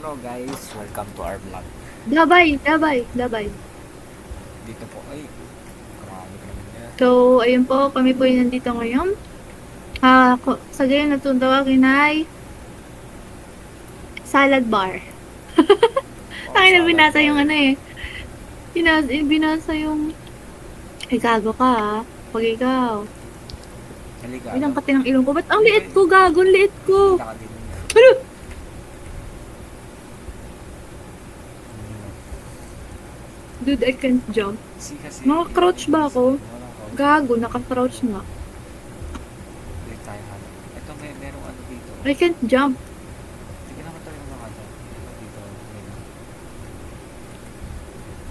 Hello guys, welcome to our vlog. Labay. Dito po ay marami ka naman yan. So, ayun po, kami po yung nandito ngayon. Sa gayon na tawagin ay salad bar. Oh, Tangina na salad binasa yung bar. ano eh. Binasa yung... Ay, gago ka ha. Pag ikaw. Halika, Ay, ang ano? kati ng ilong ko. Ba't ang liit ko, gago? Ang liit ko. Halika ka din. Ano? Dude, I can't jump. Kasi Naka-crouch ba ako? Walang crouch. Gago, naka-crouch nga. Wait tayo hanap. Ito merong ano dito. I can't jump. Sige naman tayo mga ano. Ito dito. Meron.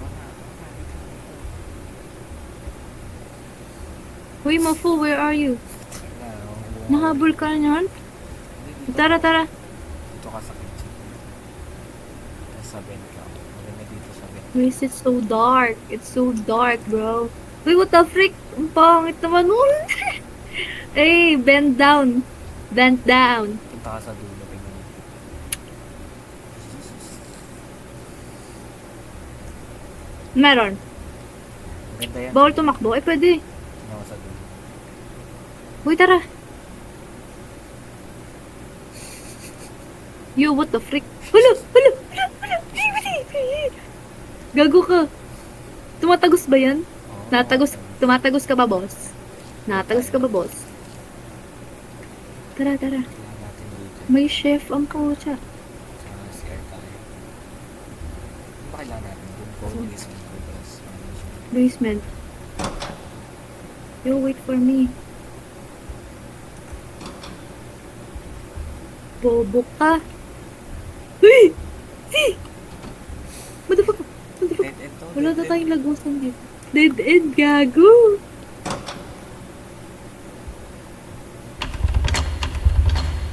Wala, dito. Uy, Mafu, where are you? Wala, Nahabol ka niyan? Hindi, dito. Tara. Dito ka sa kitchen. Sa bed ka. Maganda dito sa bed. Guys, it's so dark. It's so dark, bro. Uy, what the frick? Ang pangit naman nun. Hey, bend down. Bend down. Punta ka sa dulo. Tingnan mo. Meron. Maganda yan. Bawal tumakbo. Eh, pwede. Tingnan mo sa dulo. Uy, tara. Yo, what the frick? Hala. Gago ka. Tumatagos ba yan? Oo, Tumatagos ka ba, boss? Natagos ka ba, boss? Tara. kailangan natin dito. May chef ang pucha. Sa scare tayo. Ano ba kailangan natin? Doon ko, basement ko, guys. Basement. Yo, wait for me. Bobo ka. Uy! Si! Motherfucker! Dead end to. Wala dead na end. tayong lagusan dito. Dead end, gago!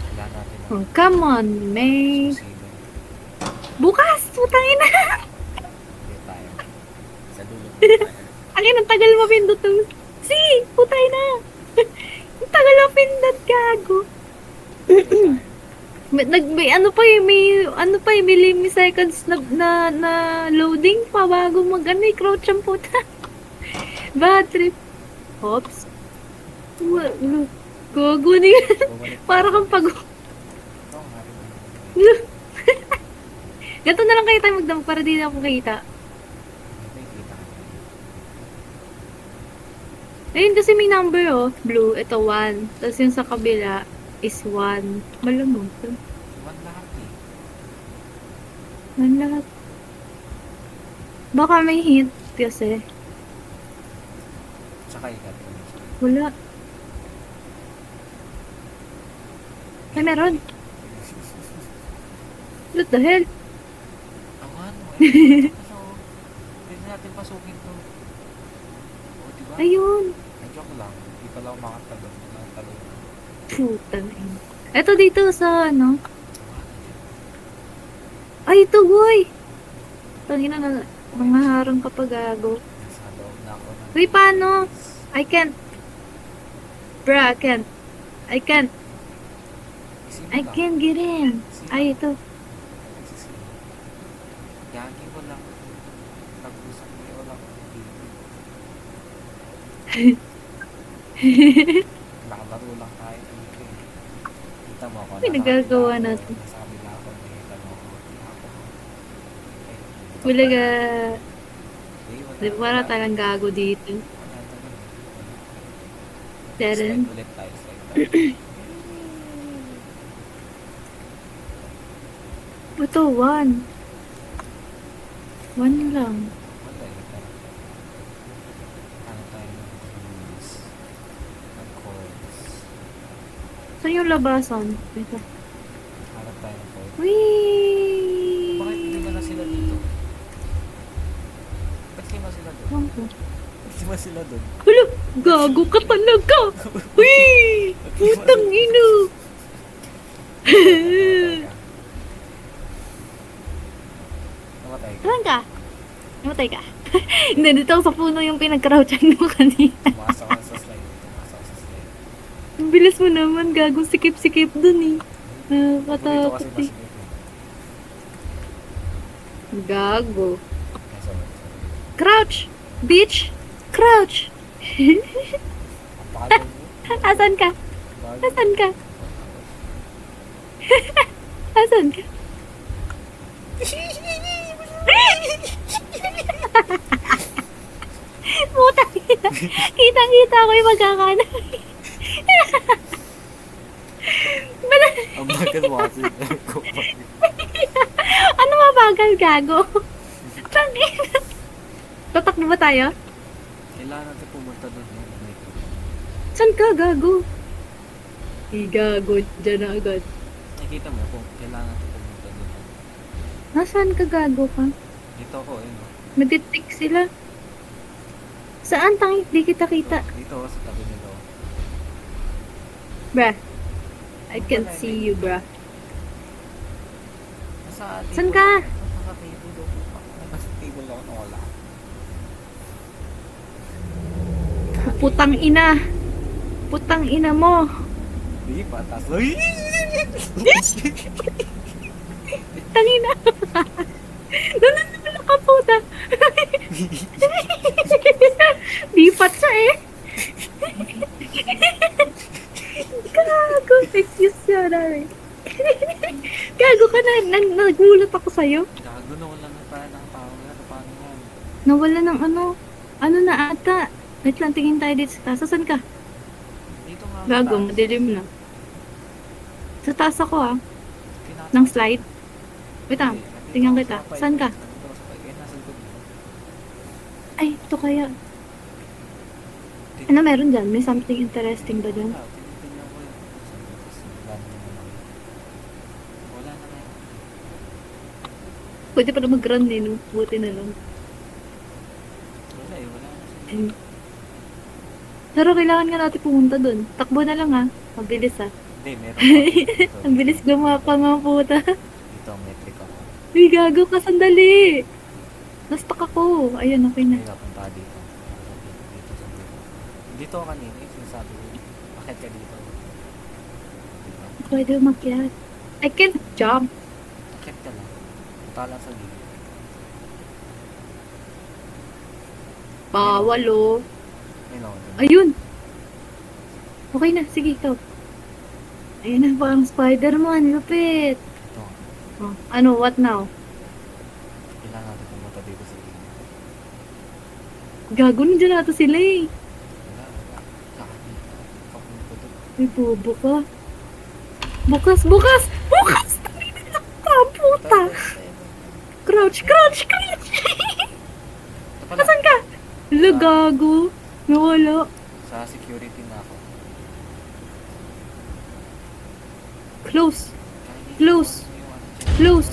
Kailangan natin Oh, come on, man. susigan. Bukas! Putang ina! Hindi tayo. Sa dulo po tayo. Ang tagal mo pindot to. Si! Putay na! Ang tagal mo pindot, gago. Dito tayo. May ano pa eh, may milliseconds na loading pa bago crouch ang puta. Bad trip. Oops. Gago na yan. Bumalik Para kang pag... Ito, harin. Ganito na lang kayo tayo magdamag para di na ako kita. Ito yung kita. Ayun kasi may number oh. Blue, ito 1. Tapos yung sa kabila is 1. Malamang. One lahat eh. Yan lahat. Baka may hint kasi. Tsaka ikat. Wala. Ay, meron. What the hell? Ang ano eh. Pwede natin pasukin to. O, diba? Ayun. Ay, joke lang. Hindi pala ako makatalo. Nakatalo. Putang ina. Eto dito sa ano. Ay, ito boy. Tangina na. Mga harang kapag gago. Nasa loob na ako ng... Uy, paano? I can't. Bruh, I can't. Isipin I lang. can't get in. Ay, ito. Gagi ko lang. Nag-usap niyo lang. Nakalaro lang tayo dito eh. Kita mo ako. May nagagawa natin. Nasa kabila ako. Nakita mo ako. Bulaga. Wala. Di ba para talang gago dito? Wala talaga. Darren. Slide ulit tayo. Slide tayo. Ito, 1. 1 lang. Wala eh. Ano tayo ng keys? Ng chords. Saan yung labasan? Ito. Hanap tayo ng chords. Whee! Bakit hindi ba na sila dito? Ba't di ba sila doon? Ba't di ba sila doon? Hala! Gago ka talaga! Whee! Putang ino! Namatay ka. Saan ka? Namatay ka? Hindi, dito ako sa puno yung pinag-crouchan mo kanina. Tumakas ako sa slide. Tumakas ako sa slide. Ang bilis mo naman, gago. Sikip-sikip dun eh. Paborito Nakakatakot kasi eh. mas Gago. Nasa Crouch! Bitch! Crouch! ang pakal mo. Asan ka? Bago. Asan ka? Asan ka? Putang ina. Kitang-kita ko yung magkakana. Ang bagal mo kasi. Ano mabagal, gago? Tangina. Tatakbo ba tayo? Kailangan natin pumunta doon. Saan ka, gago? Gago, dyan na agad. Nakikita mo kung kailangan natin pumunta doon. Nasaan ka, gago ka? Dito ako, ayun. Maditik sila. Saan, tangi? Di kita kita. Dito ako sa tabi nito. Bruh. I can't see you, bruh. Nasa Saan table ka? ako. Nasa table ako. Nasa table ako na wala. Putang ina. Putang ina mo. Di, patas. Uy! Tangina. Nalalala ka, puta. Lipat siya eh. Gago. Excuse siya namin. Gago ka na. Nagulat ako sa'yo. Gago na wala na pa ng power. Paano yan? Nawala ng ano. Ano na ata. Wait lang, tingin tayo dito sa taas. Saan ka? Dito nga. Gago, taas. madilim na. Sa taas ako ah. Tinapos- Ng slide. Wait lang. Hindi, nandito Tingnan ako kita. sa pipe. Saan ka? Nandito ako sa pipe. Eh, nasa likod mo. Ay, ito kaya. Dito. Ano meron dyan? May something interesting ba dyan? Wala, tinitingnan ko yun. Tapos, wala na naman. Wala na ngayon. Pwede pa na mag-run eh, no? Buti na lang. Wala eh, wala na siya. Ayun. Pero kailangan nga natin pumunta dun. Takbo na lang ah. Mabilis ah. Hindi, meron pa dito. Ang bilis gumapa mga puta. Dito ang metric ako. Uy, gago ka, sandali. Nastuck ako. Ayun, okay na. May napunta dito. Dito sa dito. Dito ako kanina, yung sinasabi ko. Bakit ka dito? Diba? Pwede umakyat. I can't jump. Bakit ka lang? Punta lang sa dito. Bawal oh. Ayun ako. dun. Ayun. Okay na, sige ikaw. Ayun na, parang Spider-Man. Lupit. Ito. Oh, ano, what now? Kailangan natin pumunta dito sa dito. Gago na dyan ata sila eh. Wala, wala. Kakakita. Papunta doon. May bobo ka. Bukas, bukas! Bukas! Ah, puta! Crouch, crouch, crouch! Ito pala. Asan ka? Hala, gago. Nawala. Sa security na ako. Close, Kahit Close. yung ano dyan. close,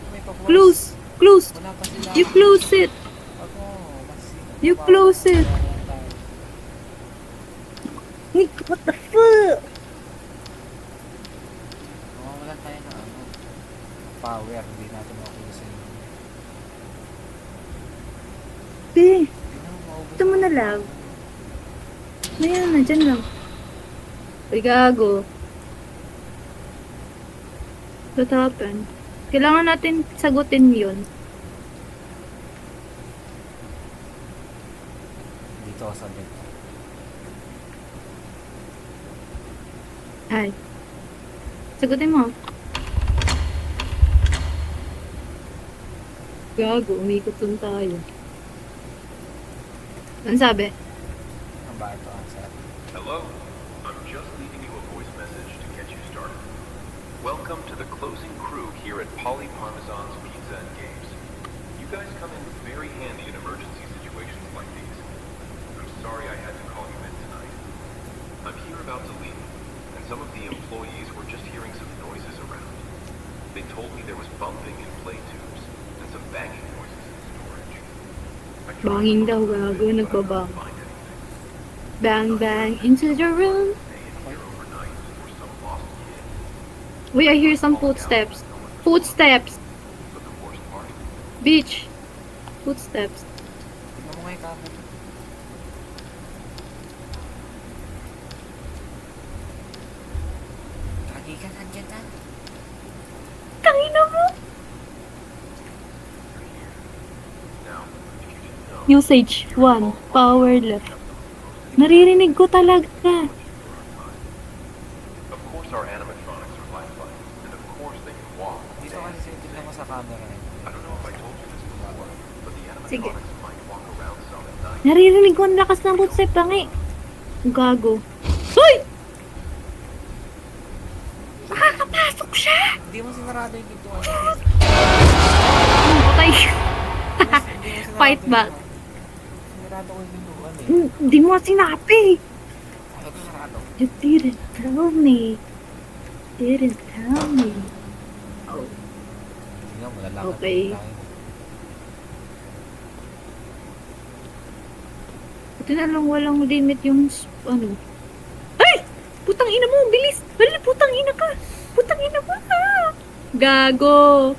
May pa-force. close, close. Wala pa sila. You close it. Ako, mas You close it. Nick, what the fuck? Wala tayo na ano. Power, hindi natin makulisin. Be, Hindi na maubos. ito mo na lang. Ayan na, dyan lang. Uy, gago. What happened? Kailangan natin sagutin yun. Dito ako sa bed. Ay. Sagutin mo. Gago, umikot dun tayo. Ano sabi? Ang ba ito ang set? Hello, I'm just leaving you a voice message to get you started. Welcome to the closing crew here at Polly Parmesan's Pizza and Games. You guys come in very handy in emergency situations like these. I'm sorry I had to call you in tonight. I'm here about to leave, and some of the employees were just hearing some noises around. They told me there was bumping in play tubes and some banging noises in storage. I tried to Banging daw, look gago, but I couldn't nagbabang. find anything. Bang, bang, into the room. Stay in here overnight or some lost kid. Wait, I hear some footsteps. Footsteps! But the worst part, Bitch! Footsteps. Tignan mo nga yung camera. Kagi ka, nandiyan na. Tangina mo! Usage 1. Power left. Naririnig ko talaga. Of course our animatronics are lifelike, and of course they can walk. Dito kasi tingnan mo sa camera eh. I don't know if I told you this before, but the Sige. animatronics might walk around some at night. Naririnig ko ang lakas ng footstep tangi. Gago. Hoy! Makakapasok siya! Hindi mo sinarado yung pintuan. Patay. Hindi mo sinarado Fight yung back. pintuan. Sinarado ko yung pintuan eh. Hindi mo sinabi. Ano ko sarado? You didn't tell me. Didn't tell me. Oh. Tingnan mo, lalakad Okay. tayo. Ito na lang walang limit yung ano. Ay! Putang ina mo, bilis! Hala, putang ina ka! Putang ina mo! Ah! Gago!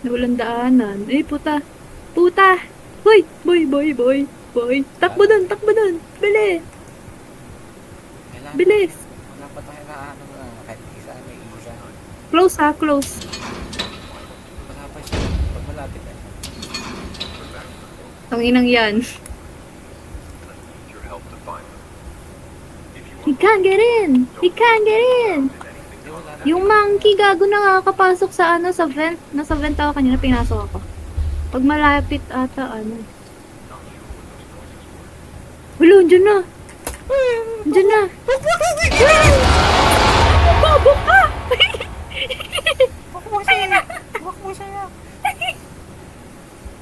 Nawalang daanan. Ay, puta! Puta! Hoy! Boy! Takbo dun! Bilis! Kailangan. Bilis! Wala pa tayo na ano na. Kahit isa, may isa. Close ha, close. Wala pa siya. Pag malapit eh. Ang inang yan. Need your help to find them. If you He can't get in! He can't get in! Hindi, wala na. Yung monkey gago nakakapasok sa ano, sa vent. Nasa vent ako kanina, pinasok ako. Pag malapit ata, ano. Wala, andyan na. Andyan na. Babo ka! Huwag mo siya.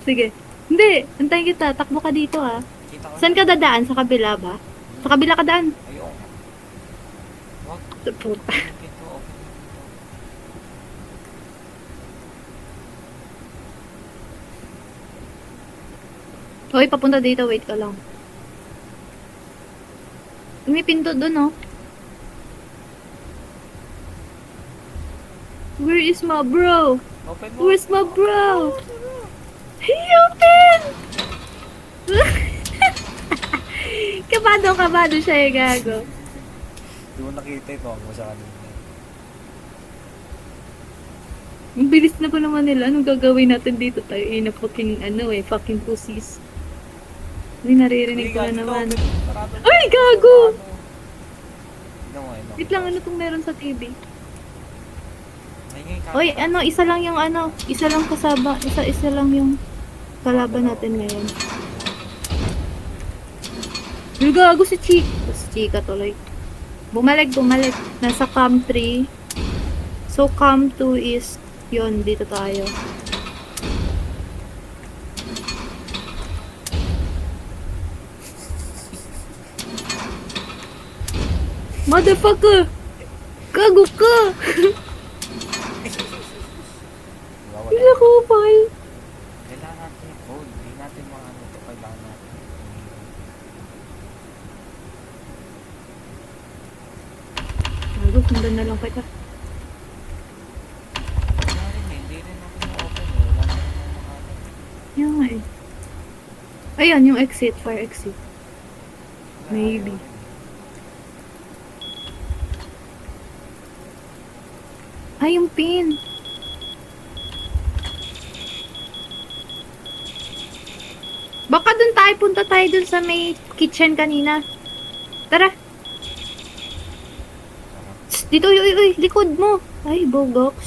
Sige. Hindi, antayin kita. Takbo ka dito ha. Kita ko. Saan ka dadaan? Sa kabila ba? Sa kabila ka daan. Ayun. Huwag. Puta. Open yung pinto. Open yung pinto. Hoy, papunta dito. Wait ka lang. May pinto doon, oh. Where is my bro? Open mo. Where's my bro? He open! kabado siya eh, gago. Hindi mo nakita ito. Huwag mo siya kanina. Ang bilis na pa naman nila. Anong gagawin natin dito tayo? Eh, na fucking, fucking pussies. May naririnig ko na naman. Ay, gago! Wait lang, ano itong meron sa TV? Oy, isa lang yung isa lang kasaba, isa lang yung kalaban natin ngayon. Yung gago si Chika. Si Chika tuloy. Bumalik. Nasa cam 3. So, cam 2 is, yun, dito tayo. Motherfucker! Gago ka! Wala ko pa eh. Kailangan natin yung code. Hindi natin mga ano ito. Kailangan natin. Gago, sundan na lang kita. Wala rin eh. Hindi rin natin ma-open eh. Wala na rin mga ano. Yan nga eh. Ayan, yung exit, fire exit. Wala, Maybe. ayaw rin eh. Ay, yung pin. Baka dun tayo, punta tayo dun sa may kitchen kanina. Tara. Tss, dito, uy, likod mo. Ay, bogox.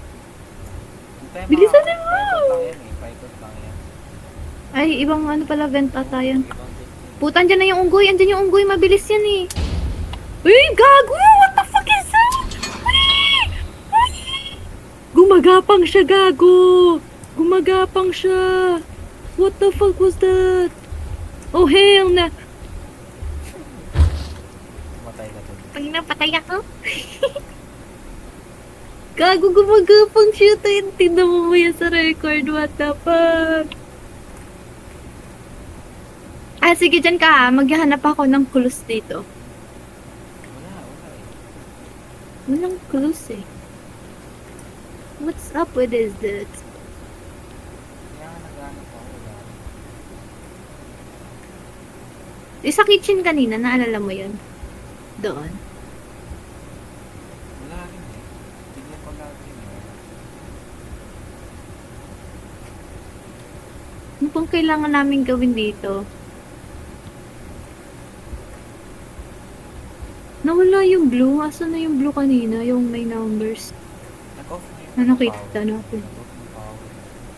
Hintayin Bilisan mga- mo! Paikot lang yan eh. Paikot lang yan. Ay, ibang ano pala, vent ata yan. Ibang date. Puta, andyan na yung unggoy. Andyan yung unggoy. Mabilis yan eh. Uy, gago! What the fuck is that? Uy! Gumagapang siya, gago! Gumagapang siya! What the fuck was that? Oh, hell na! Matay ka dun. Pag napatay ako? Gago, gumagapang siya. Tignan mo mo yan sa record. What the fuck? Ah, sige, dyan ka ha. Maghahanap ako ng clues dito. Wala eh. Walang clues eh. What's up with this? Kaya nga naghanap ako. Wala. Sa kitchen kanina, naalala mo yun? Doon. Wala rin eh. Tignan ko natin eh. Ang pong kailangan namin gawin dito? Nawala yung blue. Asan na yung blue kanina? Yung may numbers. Nag-off na yung Ano power. kita natin? Nag-off yung power.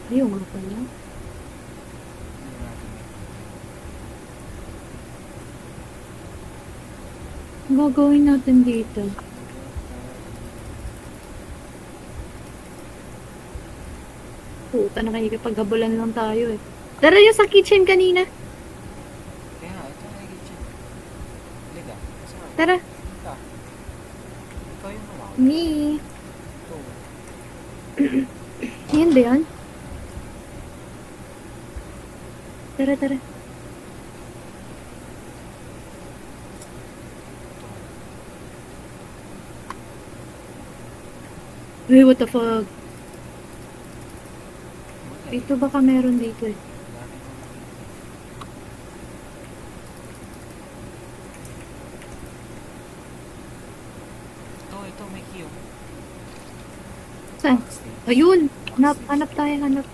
Ayaw nga pala. Hindi natin Ang gagawin natin dito? Puta, nakikipaghabulan lang tayo eh. Tara yung sa kitchen kanina. Kaya nga, ito na yung kitchen. Liga. Saan? Tara. Ika. Ikaw yung nawawala. Me. Ito. Yan ba yan? Tara, tara. Hey, what the fuck? Dito baka meron dito eh. Ito, may key oh. Saan? Backstage. Ayun! Hanap, Backstage. hanap tayo, hanap.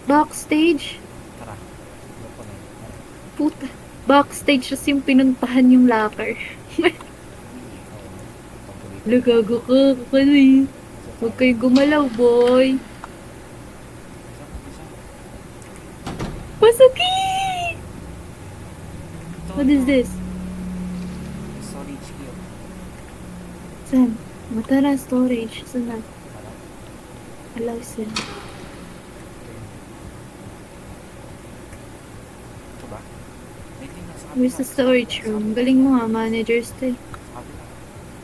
Backstage. Tara. Ano pa na yun? Puta. Backstage kasi yung pinuntahan yung locker. Lagago ka, kakali. Huwag kayo gumalaw, boy. Pasuki! What is this? Storage key oh. Saan? Matara, storage. Saan na? Tara. Allow sila. Ito ba? Hindi, nasa kabila. Where's the storage room? Galing mo nga, managers to eh. Sa kabila.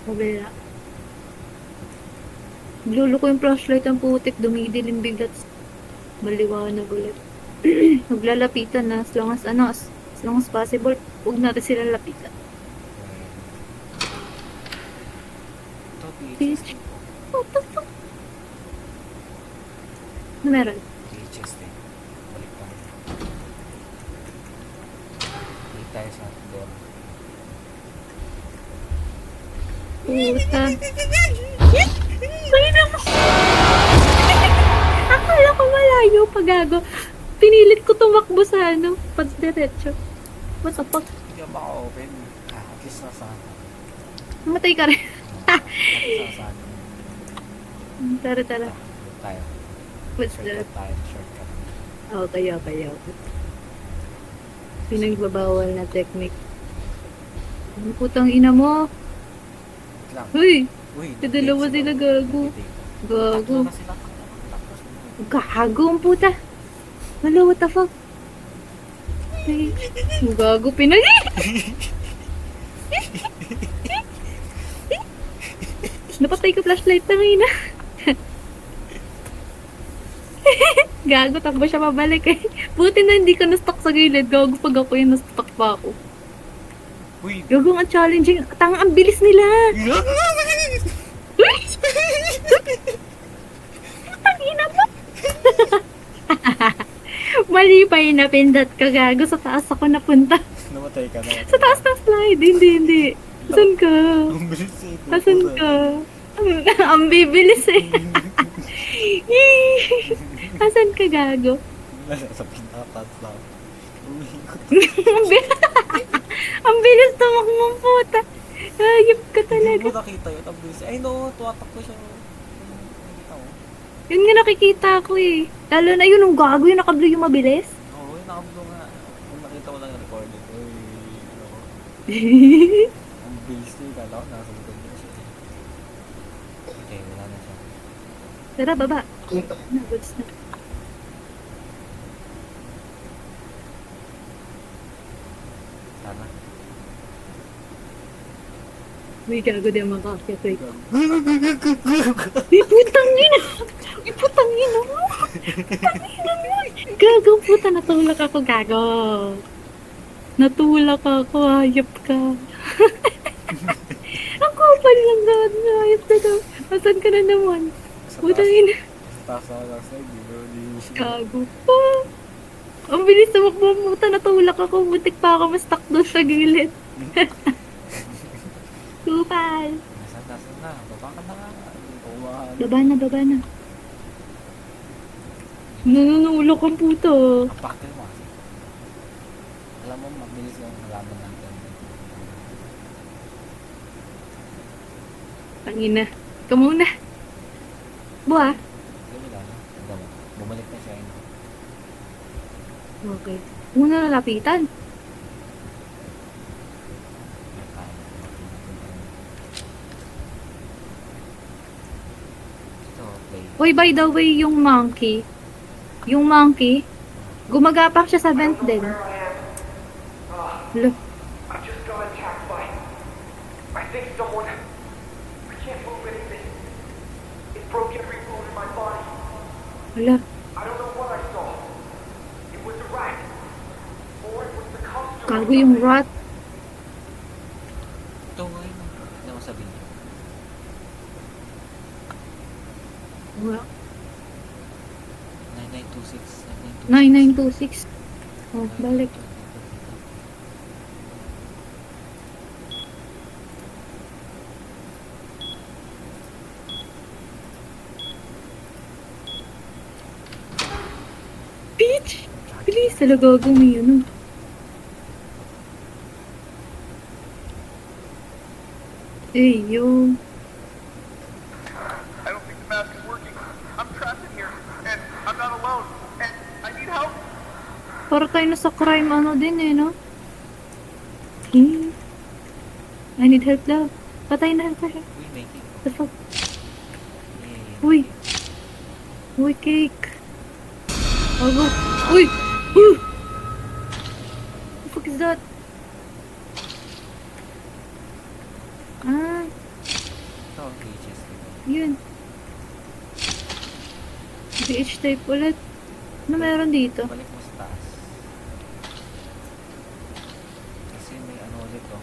Kabila. Lulo ko yung flashlight ang putik, dumidilim biglat. Maliwanag ulit. Maglalapitan na, as long as ano, as long as possible, huwag natin sila lapitan. Ito, Bitch. VHS din po. What the fuck? Ano meron? VHS din. Balik tayo. Balik tayo sa door. Puta. Ay naman! Akala ko malayo pagago. Pinilit ko tumakbo sa ano, pagdiretso. What the fuck? Hindi ako maka-open. At least nasa ano. Namatay ka rin. At least nasa ano. Tara, tara. Balik tayo. What's that? Shortcut tayo. Shortcut. Okay. Pinagbabawal na technique. Ano putang ina mo? Wait lang. Uy! Uy, Dalawa sila gago. Gago. Tatlo na sila. Tapos, Gago ang puta. Wala, what the fuck? Ay, gago pinag... Napatay ko flashlight na ngayon na. Gago, takbo siya pabalik eh. Buti na hindi ka na-stuck sa gilid. Gago pag ako yung na-stuck pa ako. Uy! Gago ang challenging. Tanga, ang bilis nila. Tangina mo. Mali pa yung napindot ka, gago. Sa taas ako napunta. Namatay ka na. Sa taas na slide. Hindi. Asan ka? Ang bilis eh. Asan ka? Ang bibilis eh. Asan ka, gago? Sa pinatas lang. Umikot. Ang bilis tumakbo, puta. Hayop ka Hindi talaga. mo nakita yun. Ang bilis. Ay no, tuwatak ko siya. Nakita mo? Yun nga nakikita ko eh. Lalo na yun, ang gago yung naka-blue yung mabilis. Oo, yun nakablo nga. Kung nakita ko lang yung recorded. Uy, ano ko. Ang bilis niya. Kala ko nasa likod niya siya. Okay, wala na siya. Tara, baba. Na, goods na. Sana. Uy, gago di ang makakit. Wait. Uy, putang ina! Uy, putang ina mo! Putang ina mo! Gago, puta. Natulak ako, gago. Natulak ako, hayop ka. Ang kupal lang daw. Hayop na daw. Asan ka na naman? Sa Putang taas. ina. Sa taas na lang slide. Di ba? Gago pa. Ang bilis tumakbo, puta. Natulak ako. Butik pa ako ma-stuck doon sa gilid. Kupal. Nasaan na. Baba ka na nga. Umahan. Baba na. Nanunulak Wala kang puta. Ang pakil mo kasi. Alam mo, mabilis yung halaman natin. Tangina. Ikaw muna. Buha. Gabi lang. Tignan mo. Bumalik na siya yun. Okay. Muna lalapitan. Ito, play. Uy, by the way, yung monkey, gumagapak siya sa vent din. Lo, I just got attacked by. I think someone. I can't move anything. It broke every bone in my body. wala. I don't know what I saw. It was a rat. Or it was the costume. Gago yung rat. Ito ngayon. Hindi mo sabihin. Wala. 9926. 9926. Oh, balik. Peach! Bilis, talaga may ano. Eh, yo. I don't think the mask is working. I'm trapped in here, and I'm not alone. And I need help. Para tayo na sa crime ano din eh, no? Hmm. I need help daw. Patay na help siya. Uy, may cake. The fuck? Yay. Uy. Uy, cake. Ago. Uy! What the fuck is that? Ah, Ito, cages. yun. BH type ulit. Ano meron dito? Balik mo sa taas. Kasi may ano ulit oh.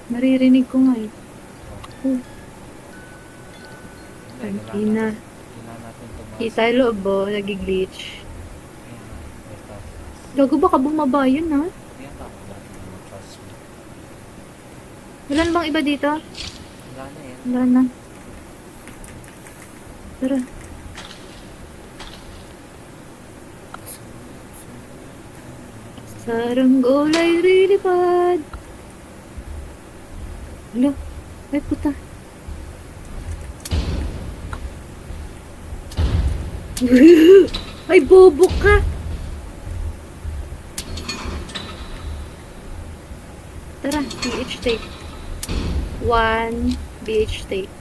Naririnig ko nga eh. Oh, Hindi, kanina. kailangan natin tumaas. Kita yung loob mo, nag-glitch. Ayan, may taas. Gago baka bumaba yun ha? Ayan, tama natin. Trust me. Wala na bang iba dito? Wala na yan. Wala na. Tara. Saranggolay lilipad. Hala. Ay puta. Ay bobo ka. Tara, BH tape. 1 BH tape.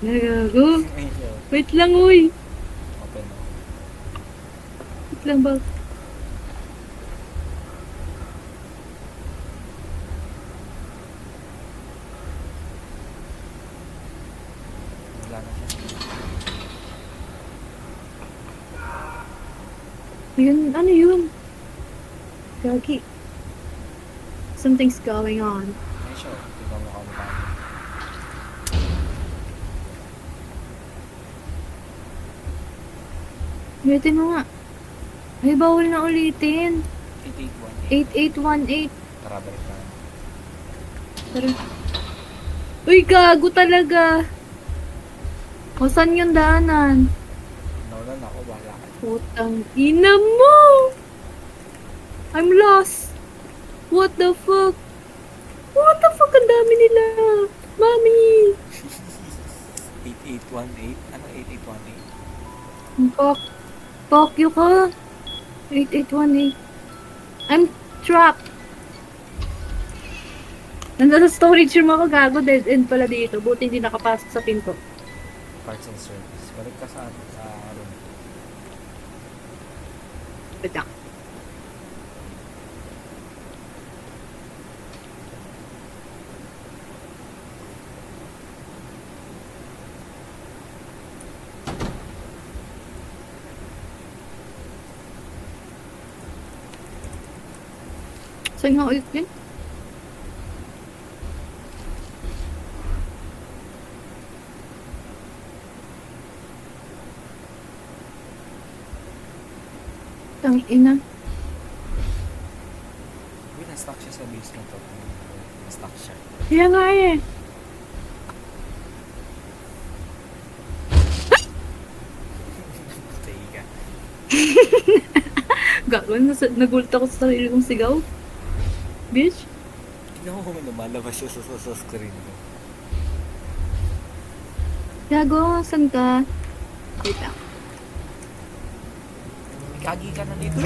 Nagago. Medyo Wait lang, uy. open mo. Wait lang ba? Wala na siya. Yun, ano yun? Gagi. Something's going on. Ay, sure. Tingnan mo kamukha mo. Ulitin mo nga. Ay, bawal na ulitin. 8818. 8818. Tara, balik na. Tara. Uy, gago talaga. O, saan yung daanan? Naulan ako, wala ka. Putang ina mo! I'm lost. What the fuck? What the fuck? Ang dami nila. Mami! 8818? Ano 8818? Fuck. Fuck you ka. 8818. I'm trapped. Nandun sa storage room ako, gago. Dead end pala dito. Buti hindi nakapasok sa pinto. Parts and service. Balik ka sa room. Bedak. Saan nga ulit yun? Tang ina. Uy, na-stuck siya sa basement to. Na-stuck siya. Kaya nga eh. Patay ka. Gago, nagulat ako sa sarili kong sigaw. Bitch. Tignan mo kung lumalabas siya sa screen ko. Gago, saan ka? Wait lang. Kagi ka na dito.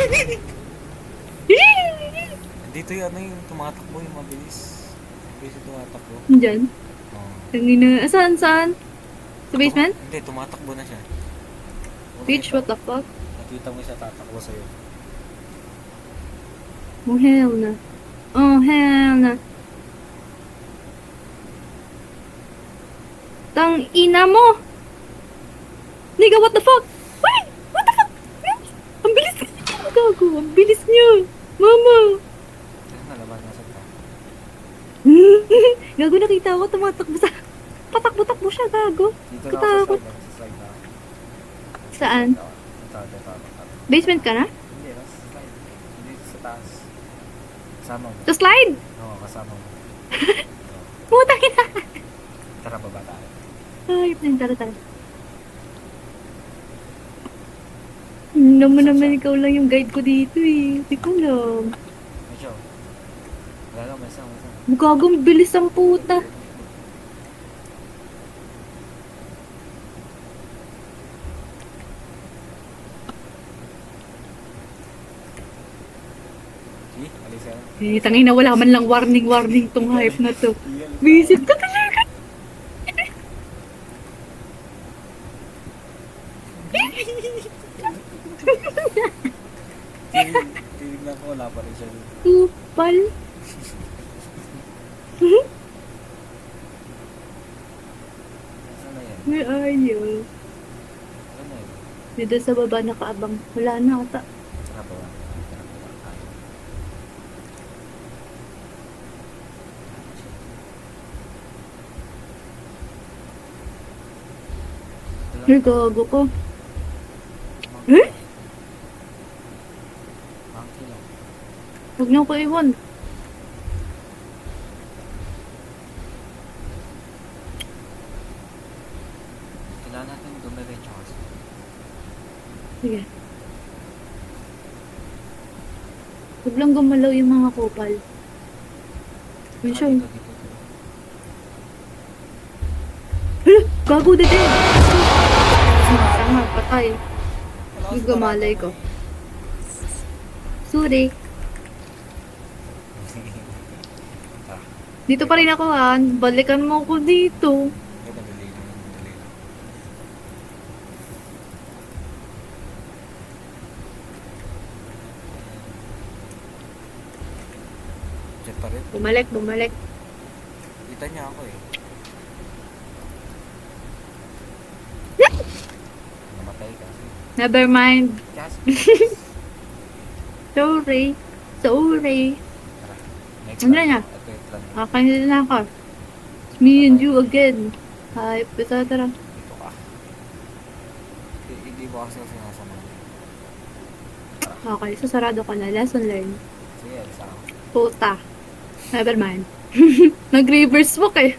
Dito yung ano yung tumatakbo yung mabilis. Mabilis yung tumatakbo. Diyan. Oo. Tangina. Saan? Saan? Sa basement? Hindi, tumatakbo na siya. Bitch, what the fuck? Nakita mo siya tatakbo sa'yo. Oh, hell na. Oh, hell na. Tang ina mo! Nigga, what the fuck? Wait! What the fuck? Ang bilis niya! Gago, ang bilis niya! Mama! Ano nalaman nasa ta? Gago, nakita ko, tumatakbo sa... Patakbo-takbo siya, gago. Dito na ako Katakot. sa slide na. Saan? Ito. Basement ka na? Hindi, nasa slide. Dito sa taas. Kasama mo. Sa slide? Oo, kasama mo. Putang ina! Tara, baba tayo. Ay, tara, tara. Naman ikaw lang yung guide ko dito eh. Hindi ko alam. Medyo. Wala lang, may isang. Gago, ang bilis ang puta. Sige, alis ka na. Eh, tangina, wala man lang warning tong hype na to. Visit ka talaga. Tinignan ko, wala pa rin siya dito. Kupal. Saan na yan? Where are you? Saan na yan? Dito sa baba nakaabang. Wala na ata. Tara, baba. Tara, baba tayo. Ay, gago ko. Eh? Monkey lang. Huwag niyo ko iwan. Kailangan natin dumiretso kasi. Sige. Huwag lang gumalaw yung mga kupal. Yun siya. Dito, dito. Hala! Gago dede! Tanga, patay. Yung gamalay ko. Sorry. Tara. Dito pa rin ako ha. Balikan mo ako dito. Ito, madali lang. Madali lang. Diyan pa rin. Bumalik. Kita niya ako eh. Namatay ka. Never mind. Kasi. Sorry. Tara. Next Ano time. niya? Ito yung plan. Kakainin na ako. Me and you again. Hype. Basta tara. Dito ka. Hindi mo kasi sinasama. Okay, so sarado ka na. Lesson learned. Sige, alis ako. Puta. Never mind. Nag-reverse walk eh.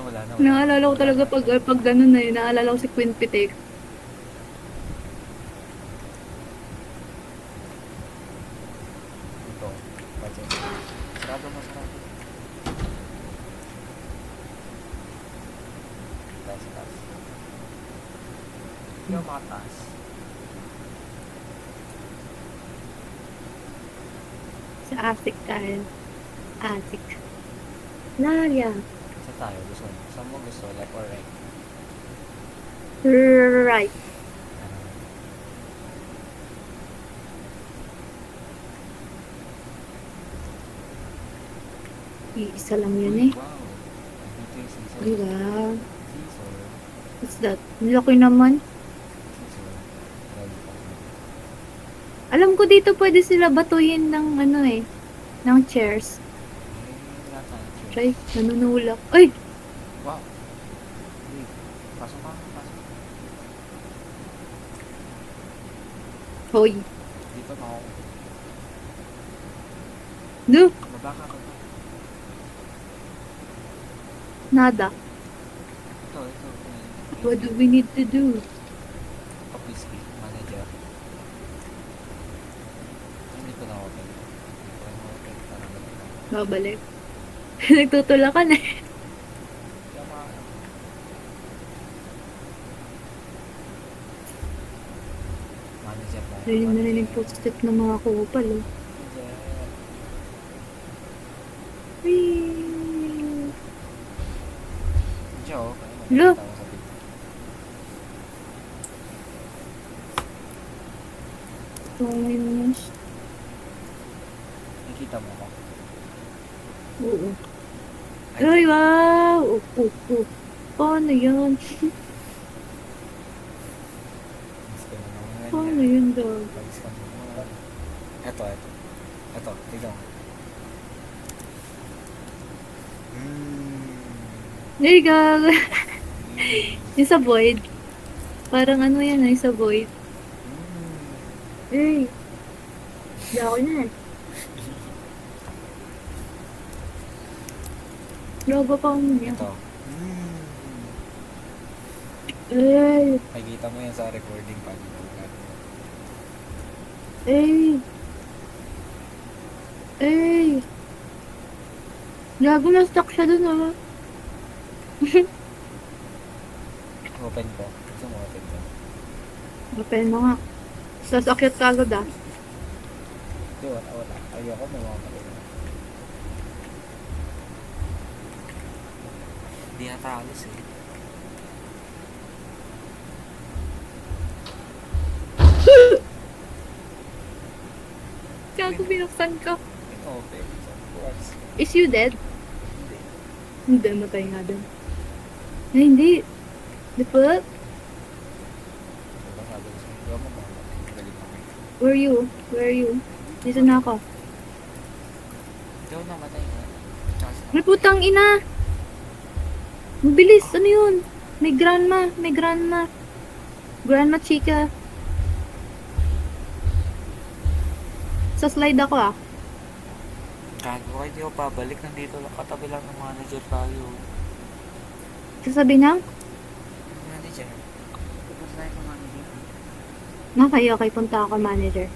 Wala na. Naalala ko talaga pag ganun na yun. Naalala ko si Queen Pitik. Ito. Budget. Sarado mo, sarado. Taas. Hindi ako makataas. Sa Asik tayo. Asik. Laria. Saan tayo? Gusto mo? Saan mo gusto? Left or right? Right. Isa lang yun eh. Wow. Dito yung scissor. Ay, wow. Scissor. What's that? Ang laki naman. Scissor. Ready pa. Alam ko dito pwede sila batuhin ng ano eh. Ng chairs. Wala tayo. Try. Nanunulak. Ay! Wow. Wait. Pasok ka. Pasok. Hoy. Dito na ako. No, Baba ka, baba. nada. Ito. What do we need to do? Office key, manager. Hindi ko na open. Babalik. Nagtutulakan eh. Kaya manager na. Narinig na rin yung footstep ng mga kupal eh. Manager. Whee! Diyo, Lo. makikita mo sa video. Tumingos. Nakikita mo ako. Oo. Ay, wow! Paano yan? Mas ka na naman Paano yan. yun, dog? Pagis ka naman. Ito. Tignan mo. There you go! Yung sa void. Parang ano yan ay sa void. Hey! Hindi ako na eh. Logo pa ako niya. Ito. Hey! Makikita mo yan sa recording pag Hey! Hey! Gago na stuck siya dun ah. open ko. Gusto mo open ko? Open mo nga. Sasakyat ka agad ah. Hindi, wala. Ayoko, may mga kapatid. Hindi yata alis eh. Gago binuksan ka. Ito open. What's... Is you dead? Hindi. Hindi, matay nga dun. Ay, hindi. The fuck? Diba sabi ko sa'yo, gawa mo ba? Galing ako. Where are you? Where are you? Dito na ako. Hindi ako namatay nga. Tsaka sa... May putang ina! Mabilis! Ano yun? May grandma! May grandma! Grandma chica! Sa slide ako ah. Gago ka, hindi ako pabalik. Nandito lang, katabi lang ng manager tayo. Sasabi na? Manager? Tapos tayo sa manager. Okay, punta ako manager.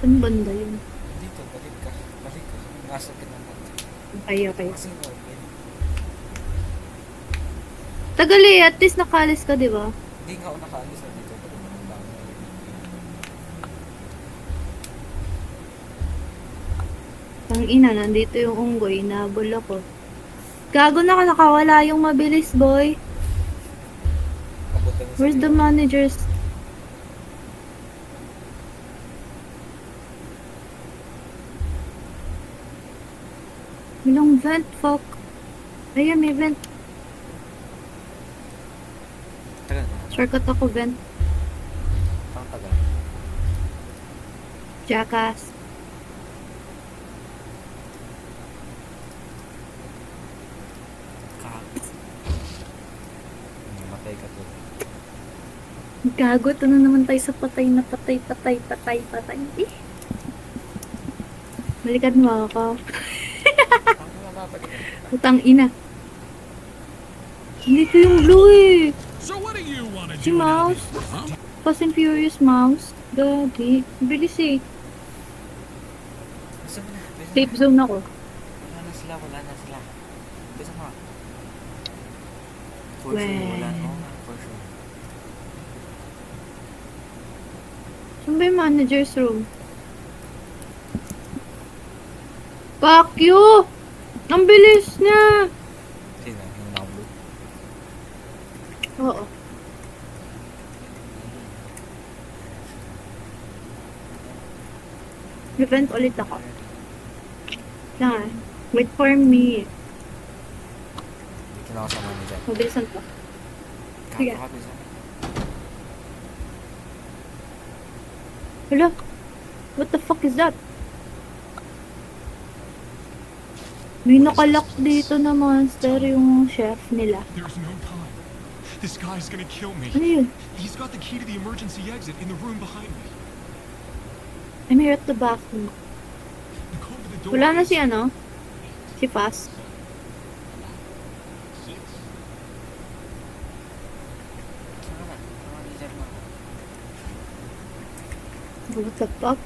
Saan banda yun? Dito, balik ka. Balik ka. Nasa kinaman. Okay. Kasi open. Tagal eh, at least nakalis ka, di ba? Hindi nga ako nakaalis na dito. Balik ang dami. Ang ina, nandito yung unggoy, nabol ako. Gago na nakawala yung mabilis, boy. Abutan mo sa Where's the iyo. managers? Walang vent, fuck. Ayan, may vent. Tagal na. Shortcut ako, vent. Ang tagal. Jackass. Namatay ka to. Gago, ito na naman tayo sa patay na patay. Eh. Balikan mo ako. Paano mapapalik? Putang ina. Dito yung blue eh. So what do you want to Si do now? Mouse. Huh? Fast and Furious Mouse. Gagi. Bilis eh. Gusto mo na. Gusto Safe mo zone ako. na. Wala na sila. Gusto mo. For sure, wala na. Oo nga, for sure. Saan ba yung manager's room? Fuck you! Ang bilis niya! Sino? Yung nakablo? Oo. Event ulit ako. Lang wait for me. Dito na ako sa manager. Mabilisan to. Sige. Kakakabisa. Hala? What the fuck is that? May nakalak dito na monster yung chef nila. There's no time. This guy's gonna kill me. Ano yun? He's got the key to the emergency exit in the room behind me. I'm here at the bathroom. The code to the door Wala na is- si ano? Si Fast. Saka na. Saka deserve mo. What the fuck?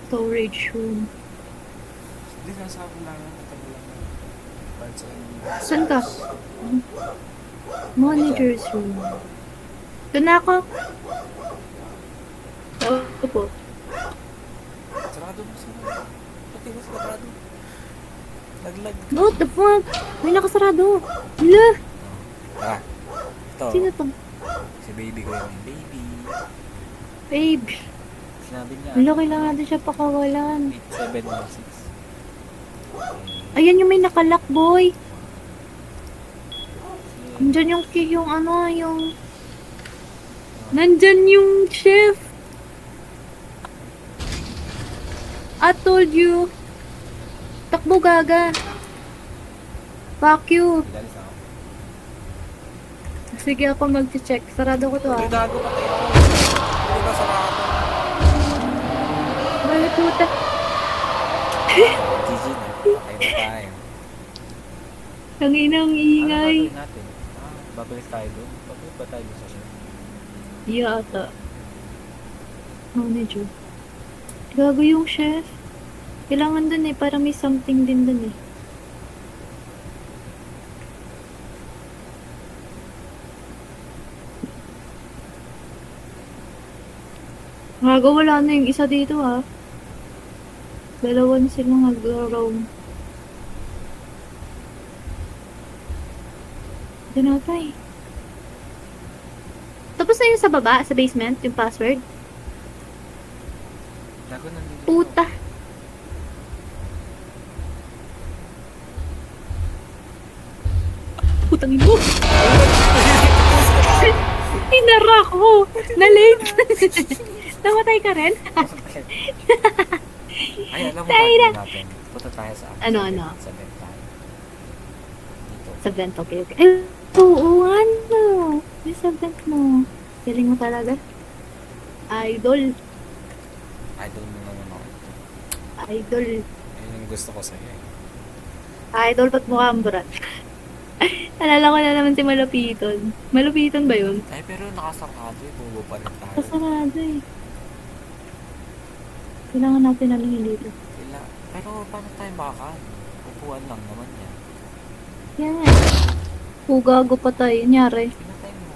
Storage room. Hindi, nasa ako lang yan. Matagal lang yan. Para sa inyo. Saan ka? Monitor's room. Doon na ako. Oo po. Sarado mo sila. Pati mo sarado. Laglag. What the fuck? May nakasarado. Hala! Ah. Ito. Sino to? Si baby ko yung baby. Babe. Sinabi niya. Hala, kailangan natin siya pakawalan. 8716. Ayan yung may nakalak, boy. Nandyan yung key, yung ano, yung... Nandyan yung chef. I told you. Takbo, gaga. Fuck you. Pilalis ako. Sige ako mag-check. Sarado ko to Uy, ah. gago ka tayo. Uy, ba sarado? Ay, puta. GG na. Patay na tayo. Ang inang Ano ingay. gagawin natin? Babalik tayo doon. Babalik ba tayo doon sa shop? Yata. Manager. Gago yung chef. Kailangan dun eh, para may something din dun eh. Gago, wala na yung isa dito ah. Dalawan silang nag-roam. Diyan na tayo. Tapos na yung sa baba, sa basement, yung password. Gago nandito. Puta. Putang ino. Inara ko. Na-late. Namatay ka rin? Ay, alam mo Tayo gagawin na. natin. Punta tayo sa Ano, sa ano? Sa vent tayo. Dito. Sa vent, okay, okay. Ay, oo, ano? May sa vent mo. Galing mo talaga. Idol. Idol mo naman ako. Idol. Ayun yung gusto ko sa'yo eh. Idol, ba't mukha ang burat? Alala ko na naman si Malupiton. Malupiton ba yun? Ay, pero nakasarado eh. Bubo pa rin tayo. Kasarado eh. Kailangan natin ano yung dito. Pero paano tayo makakain? Upuan lang naman yan. Yan. Gago pa tayo. Nyari. Pinatay mo.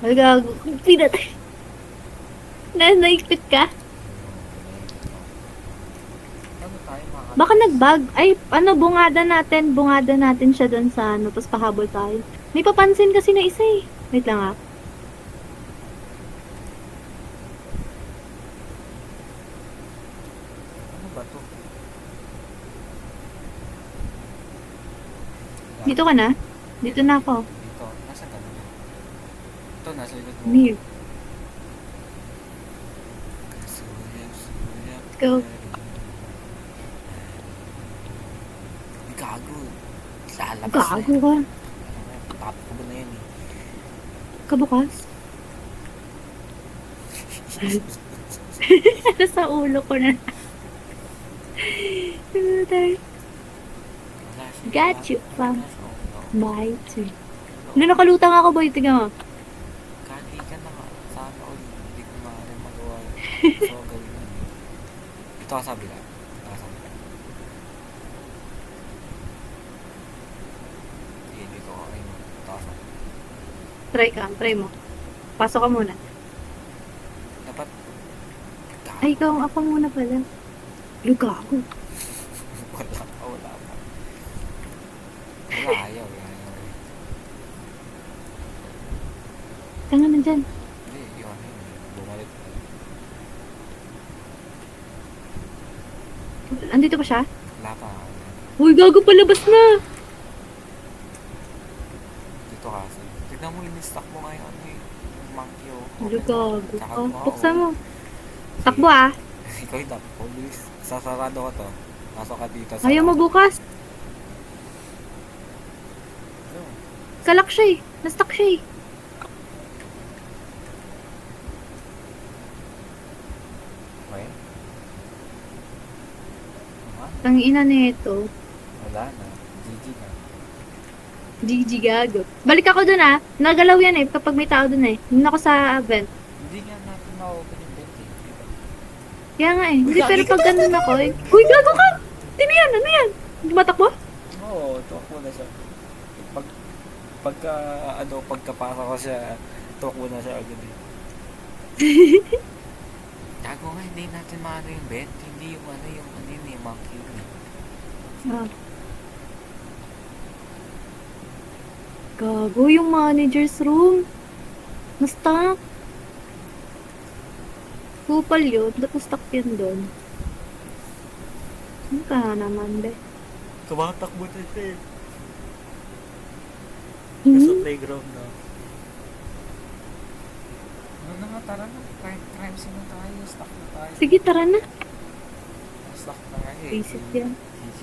Ay, gago. Pinatay. Naikpit ka? Paano tayo makakain? Baka nag-bug. Ay, ano, bungada natin. Bungada natin siya doon sa ano, tapos pahabol tayo. May papansin kasi na isa eh. Wait lang ah. Ano ba to? Dito ka na? Dito na ako. Dito. Nasa ka na? Ito, nasa likod mo. Mir. Sulyap. Go. Gago. Lalabas Gago na ka. yan. Tapos ko ba na yan eh. Kabukas. Nasa ulo ko na. Wala siya. Got you, fam. Wala siya. Bye. Ano, nakalutang ako, boy. Tingnan mo. Kali ka na nga. Sana all. Hindi ko maaaring magawa. So, gawin mo. Ito ka sabi lang. Ito ka sabi lang. Hindi ko okay mo. Ito ka sabi. Try ka. Try mo. Pasok ka muna. Dapat. Ay, ikaw. Ako muna pala. Luga ako. Wala pa. Wala pa. Wala. Ayaw. Ayaw. Tanga na dyan. Hindi. Yun. Bumalik. Andito pa siya? Wala pa. Wala pa. Uy, gago, palabas na. Dito kasi. Tignan mo yung stock mo ngayon. Yung monkey o. Luga, gago. Buksan mo. Takbo ah. Ikaw yung dapat. Police. Sasarado ko to. Pasok ka dito sa... Ayaw mo bukas. Nakalak siya eh. Na-stuck siya eh. Okay? Aha, Ang ina nito. wala na. GG na. GG gago. Balik ako dun ah. Nagalaw yan eh kapag may tao dun eh. Hindi ako sa vent. Hindi nga natin ma-open yung vent eh. Diba? Kaya nga eh. Hindi, Uy, pero gagi pag ka! ganun ako eh. Uy, gago ka! Sino yan? Ano yan? Tumatakbo? Oo, tuwak na siya. Pagkapasa ko siya, tuwak na siya agad eh. Tago nga, hindi natin maano yung vent. Hindi yung yung monkey yun eh. Ah. Gago yung manager's room. Na-stuck. Kupal yun. Ba't na-stuck yun doon? Ano ka naman, be? Tumatakbo na siya eh. Nasa Hmm? playground na. Ano na nga, tara na. Crime scene na tayo. Stuck na tayo. Sige, tara na. Stuck na nga eh. Basic yan. GG.